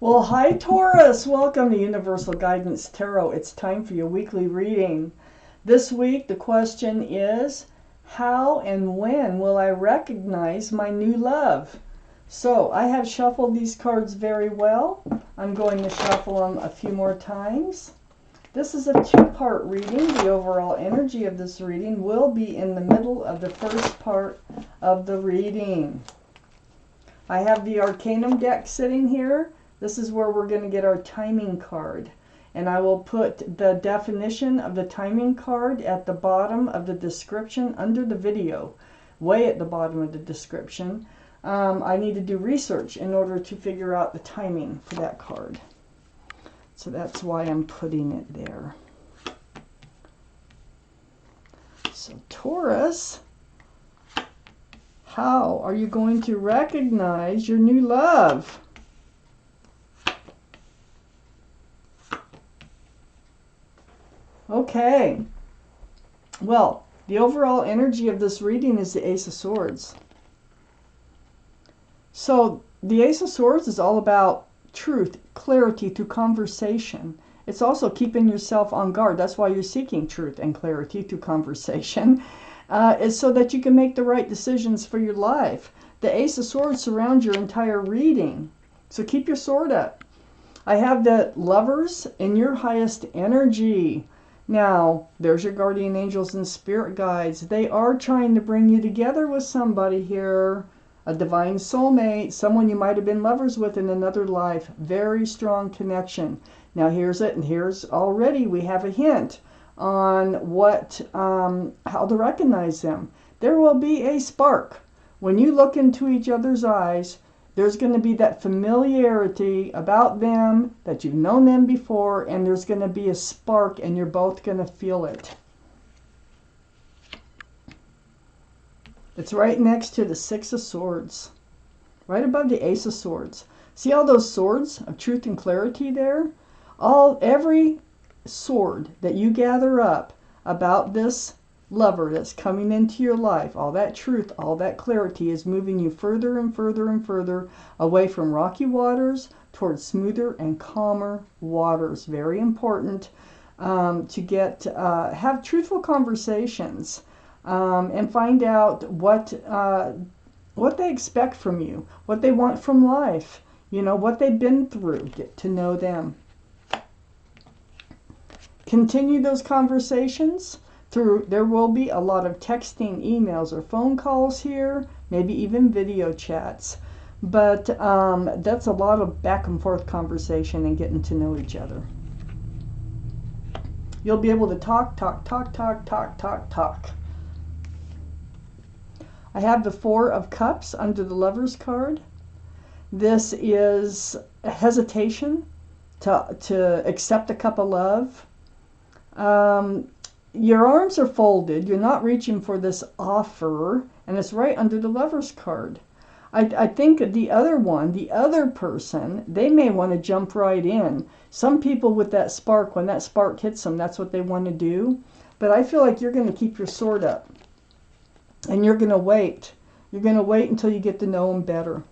Well, hi Taurus! Welcome to Universal Guidance Tarot. It's time for your weekly reading. This week the question is, how and when will I recognize my new love? So I have shuffled these cards very well. I'm going to shuffle them a few more times. This is a two-part reading. The overall energy of this reading will be in the middle of the first part of the reading. I have the Arcanum deck sitting here. This is where we're going to get our timing card. And I will put the definition of the timing card at the bottom of the description under the video. Way at the bottom of the description. I need to do research in order to figure out the timing for that card. So that's why I'm putting it there. So Taurus, how are you going to recognize your new love? Okay, well, the overall energy of this reading is the Ace of Swords. So the Ace of Swords is all about truth, clarity through conversation. It's also keeping yourself on guard. That's why you're seeking truth and clarity through conversation, is so that you can make the right decisions for your life. The Ace of Swords surrounds your entire reading, so keep your sword up. I have the Lovers in your highest energy. Now, there's your guardian angels and spirit guides. They are trying to bring you together with somebody here. A divine soulmate, someone you might have been lovers with in another life. Very strong connection. Now here's it, and here's already we have a hint on what, how to recognize them. There will be a spark. When you look into each other's eyes, there's going to be that familiarity about them, that you've known them before, and there's going to be a spark, and you're both going to feel it. It's right next to the Six of Swords, right above the Ace of Swords. See all those swords of truth and clarity there? Every sword that you gather up about this lover that's coming into your life, all that truth, all that clarity is moving you further and further and further away from rocky waters towards smoother and calmer waters. Very important to have truthful conversations and find out what they expect from you, what they want from life, you know, what they've been through. Get to know them. Continue those conversations. There will be a lot of texting, emails, or phone calls here, maybe even video chats. But that's a lot of back and forth conversation and getting to know each other. You'll be able to talk. I have the Four of Cups under the Lover's card. This is a hesitation to accept a cup of love. Your arms are folded. You're not reaching for this offer, and it's right under the Lover's card. I think the other person, they may want to jump right in. Some people with that spark, when that spark hits them, that's what they want to do. But I feel like you're going to keep your sword up, and you're going to wait. You're going to wait until you get to know them better.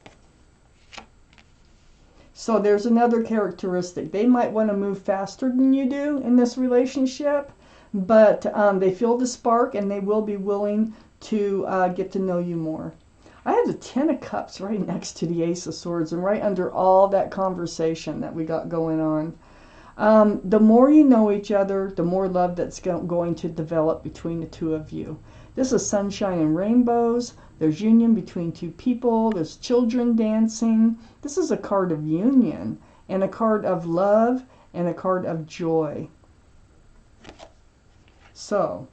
So there's another characteristic. They might want to move faster than you do in this relationship, but they feel the spark and they will be willing to get to know you more. I have the Ten of Cups right next to the Ace of Swords and right under all that conversation that we got going on. The more you know each other, the more love that's going to develop between the two of you. This is sunshine and rainbows. There's union between two people. There's children dancing. This is a card of union and a card of love and a card of joy. So,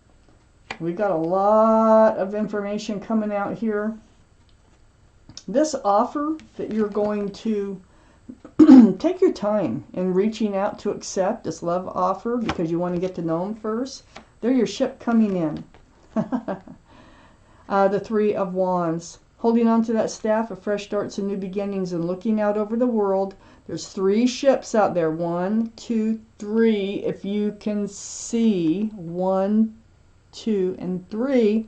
we got a lot of information coming out here. This offer that you're going to take your time in reaching out to accept, this love offer, because you want to get to know them first. They're your ship coming in. The Three of Wands. Holding on to that staff of fresh starts and new beginnings and looking out over the world. There's three ships out there. 1, 2, 3. If you can see 1, 2, and 3.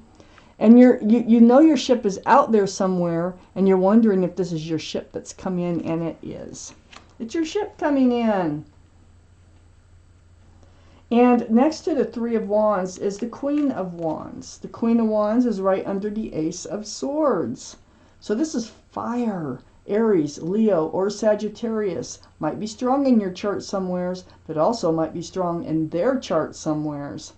And you know your ship is out there somewhere, and you're wondering if this is your ship that's come in, and it is. It's your ship coming in. And next to the Three of Wands is the Queen of Wands. The Queen of Wands is right under the Ace of Swords. So this is fire. Aries, Leo, or Sagittarius might be strong in your chart somewheres, but also might be strong in their chart somewheres.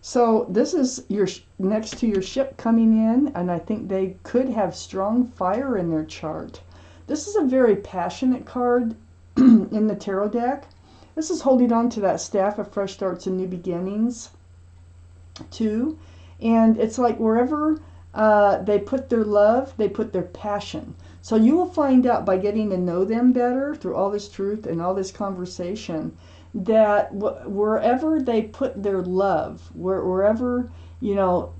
So this is your next to your ship coming in, and I think they could have strong fire in their chart. This is a very passionate card in the tarot deck. This is holding on to that staff of fresh starts and new beginnings too. And it's like wherever they put their love, they put their passion. So you will find out by getting to know them better through all this truth and all this conversation that wherever they put their love, wherever, you know,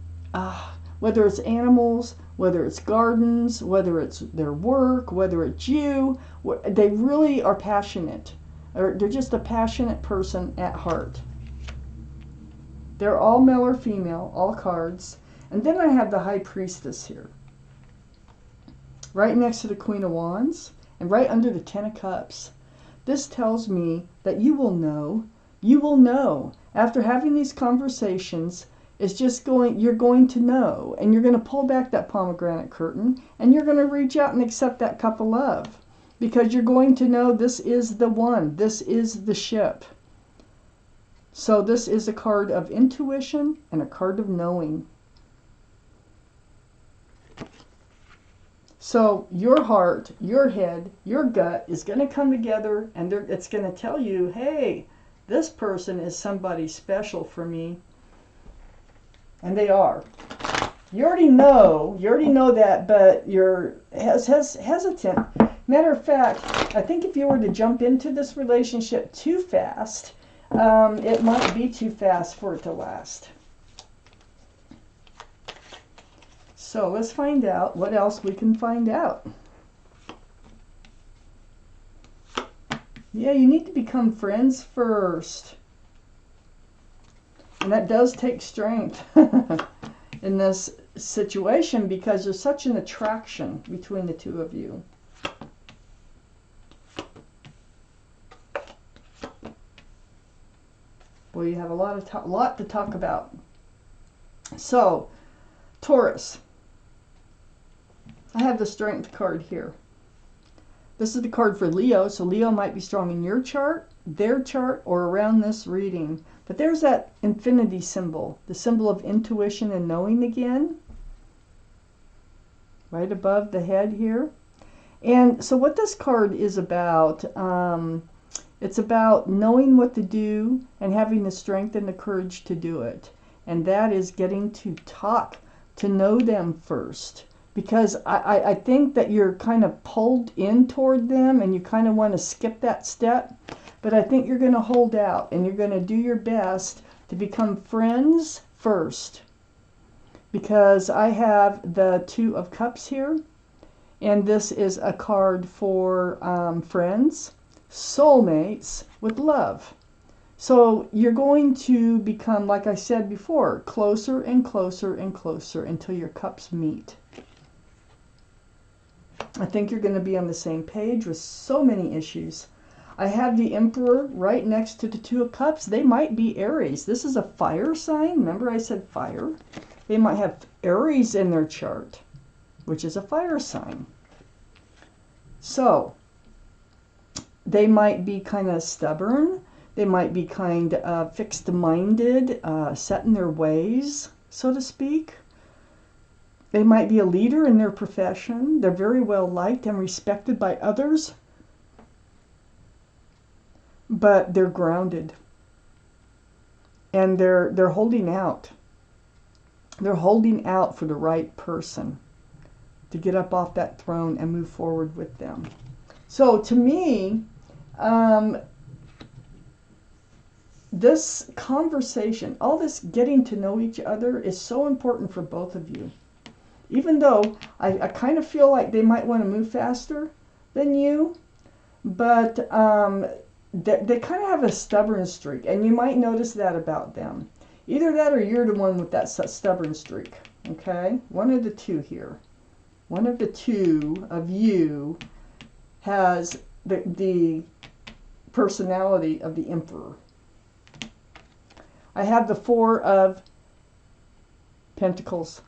whether it's animals, whether it's gardens, whether it's their work, whether it's you, they really are passionate. Or they're just a passionate person at heart. They're all male or female, all cards. And then I have the High Priestess here, right next to the Queen of Wands and right under the Ten of Cups. This tells me that you will know after having these conversations. It's just you're going to know, and you're going to pull back that pomegranate curtain, and you're going to reach out and accept that cup of love, because you're going to know this is the one, this is the ship. So this is a card of intuition and a card of knowing. So your heart, your head, your gut is going to come together, and it's going to tell you, hey, this person is somebody special for me. And they are. You already know that, but you're hesitant. Matter of fact, I think if you were to jump into this relationship too fast, it might be too fast for it to last. So let's find out what else we can find out. Yeah, you need to become friends first. And that does take strength in this situation, because there's such an attraction between the two of you. Well, you have a lot to talk about. So, Taurus. I have the Strength card here. This is the card for Leo, so Leo might be strong in your chart, their chart, or around this reading. But there's that infinity symbol, the symbol of intuition and knowing again, right above the head here. And so what this card is about, it's about knowing what to do and having the strength and the courage to do it. And that is getting to talk, to know them first. Because I think that you're kind of pulled in toward them and you kind of want to skip that step. But I think you're going to hold out and you're going to do your best to become friends first. Because I have the Two of Cups here. And this is a card for friends, soulmates with love. So you're going to become, like I said before, closer and closer and closer until your cups meet. I think you're going to be on the same page with so many issues. I have the Emperor right next to the Two of Cups. They might be Aries. This is a fire sign. Remember I said fire? They might have Aries in their chart, which is a fire sign. So they might be kind of stubborn. They might be kind of fixed-minded, set in their ways, so to speak. They might be a leader in their profession. They're very well liked and respected by others. But they're grounded. And they're holding out. They're holding out for the right person to get up off that throne and move forward with them. So to me, this conversation, all this getting to know each other is so important for both of you. Even though I kind of feel like they might want to move faster than you, but they kind of have a stubborn streak, and you might notice that about them. Either that or you're the one with that stubborn streak, okay? One of the two here. One of the two of you has the personality of the Emperor. I have the Four of Pentacles.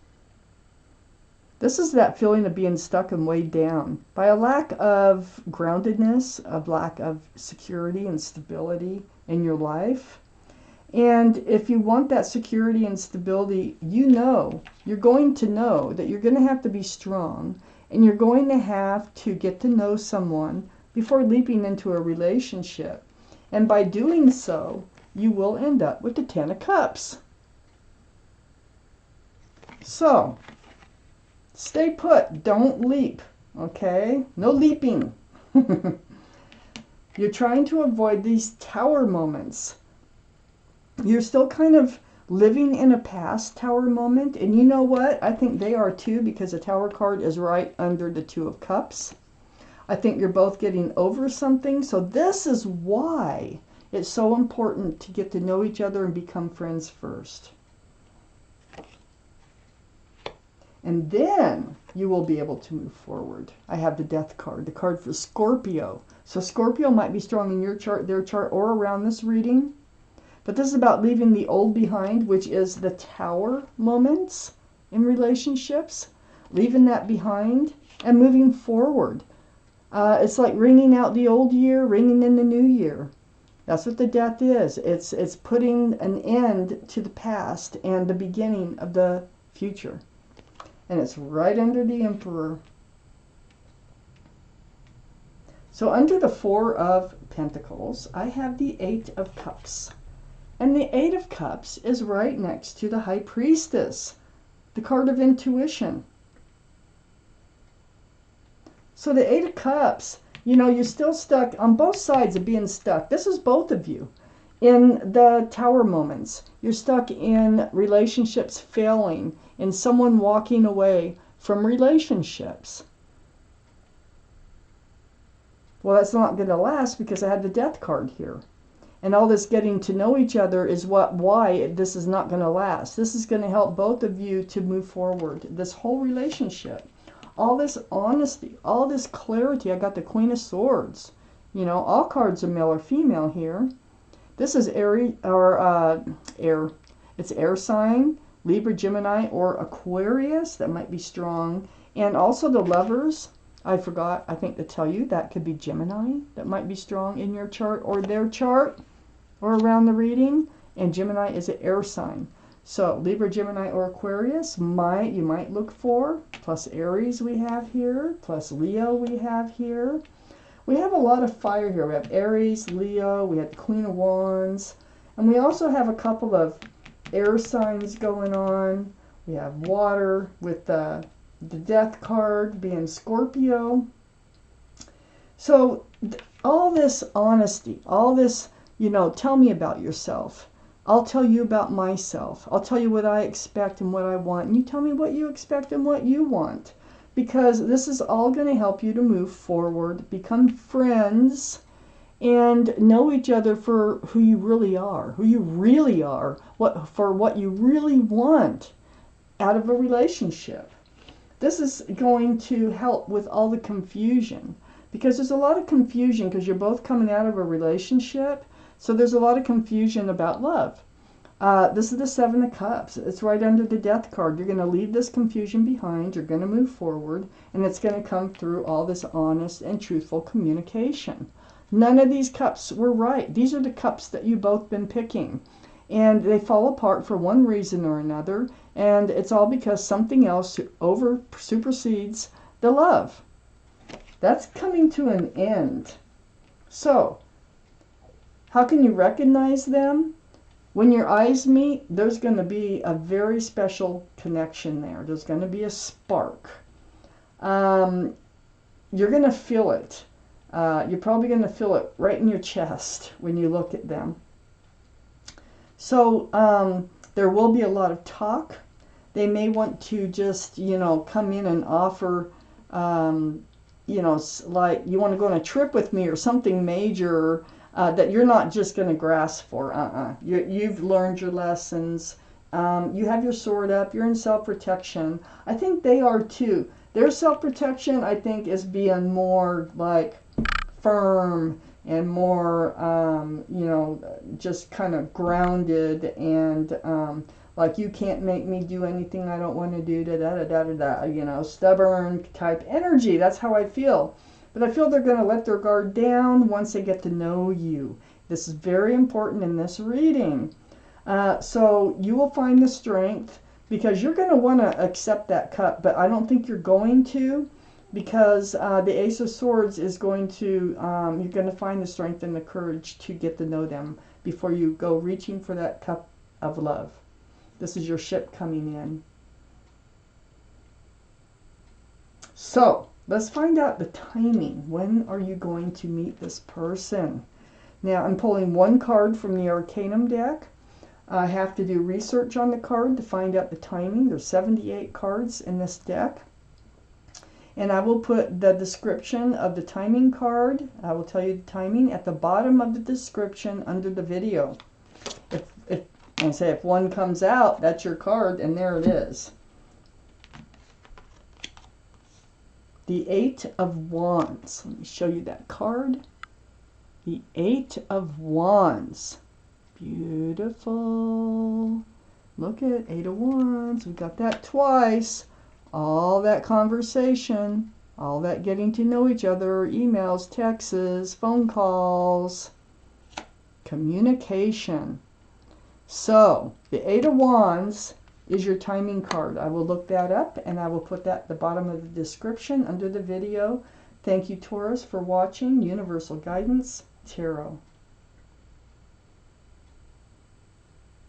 This is that feeling of being stuck and weighed down by a lack of groundedness, a lack of security and stability in your life. And if you want that security and stability, you know, you're going to know that you're going to have to be strong, and you're going to have to get to know someone before leaping into a relationship. And by doing so, you will end up with the Ten of Cups. So, stay put. Don't leap. Okay? No leaping. You're trying to avoid these tower moments. You're still kind of living in a past tower moment. And you know what? I think they are too, because the Tower card is right under the Two of Cups. I think you're both getting over something. So this is why it's so important to get to know each other and become friends first. And then you will be able to move forward. I have the Death card, the card for Scorpio. So Scorpio might be strong in your chart, their chart, or around this reading. But this is about leaving the old behind, which is the Tower moments in relationships. Leaving that behind and moving forward. It's like ringing out the old year, ringing in the new year. That's what the Death is. It's putting an end to the past and the beginning of the future. And it's right under the Emperor. So under the Four of Pentacles, I have the Eight of Cups. And the Eight of Cups is right next to the High Priestess, the card of intuition. So the Eight of Cups, you know, you're still stuck on both sides of being stuck. This is both of you. In the Tower moments, you're stuck in relationships failing, in someone walking away from relationships. Well, that's not going to last because I had the Death card here. And all this getting to know each other is why this is not going to last. This is going to help both of you to move forward. This whole relationship, all this honesty, all this clarity. I got the Queen of Swords. You know, all cards are male or female here. This is Aries, or air. It's air sign, Libra, Gemini, or Aquarius. That might be strong. And also the Lovers. I forgot, I think, to tell you, that could be Gemini. That might be strong in your chart or their chart or around the reading. And Gemini is an air sign. So Libra, Gemini, or Aquarius, you might look for. Plus Aries we have here. Plus Leo we have here. We have a lot of fire here. We have Aries, Leo, we have the Queen of Wands. And we also have a couple of air signs going on. We have water with the Death card being Scorpio. So all this honesty, all this, you know, tell me about yourself. I'll tell you about myself. I'll tell you what I expect and what I want. And you tell me what you expect and what you want. Because this is all going to help you to move forward, become friends, and know each other for who you really are, what you really want out of a relationship. This is going to help with all the confusion, because there's a lot of confusion because you're both coming out of a relationship. So there's a lot of confusion about love. This is the Seven of Cups. It's right under the Death card. You're going to leave this confusion behind. You're going to move forward, and it's going to come through all this honest and truthful communication. None of these cups were right. These are the cups that you've both been picking, and they fall apart for one reason or another, and it's all because something else supersedes the love. That's coming to an end. So, how can you recognize them? When your eyes meet, there's going to be a very special connection there. There's going to be a spark. You're going to feel it. You're probably going to feel it right in your chest when you look at them. So there will be a lot of talk. They may want to just, you know, come in and offer, you know, like, you want to go on a trip with me or something major. That you're not just going to grasp for. You've learned your lessons. You have your sword up. You're in self-protection. I think they are too. Their self-protection, I think, is being more like firm and more, you know, just kind of grounded and like you can't make me do anything I don't want to do, da da da da da, you know, stubborn type energy. That's how I feel. But I feel they're going to let their guard down once they get to know you. This is very important in this reading. So you will find the strength because you're going to want to accept that cup, but I don't think you're going to, because the Ace of Swords is going to, you're going to find the strength and the courage to get to know them before you go reaching for that cup of love. This is your ship coming in. So let's find out the timing. When are you going to meet this person? Now I'm pulling one card from the Arcanum deck. I have to do research on the card to find out the timing. There's 78 cards in this deck. And I will put the description of the timing card. I will tell you the timing at the bottom of the description under the video. If one comes out, that's your card, and there it is. The Eight of Wands. Let me show you that card. The Eight of Wands. Beautiful. Look at Eight of Wands. We got that twice. All that conversation, all that getting to know each other, emails, texts, phone calls, communication. So the Eight of Wands is your timing card. I will look that up and I will put that at the bottom of the description under the video. Thank you, Taurus, for watching Universal Guidance Tarot.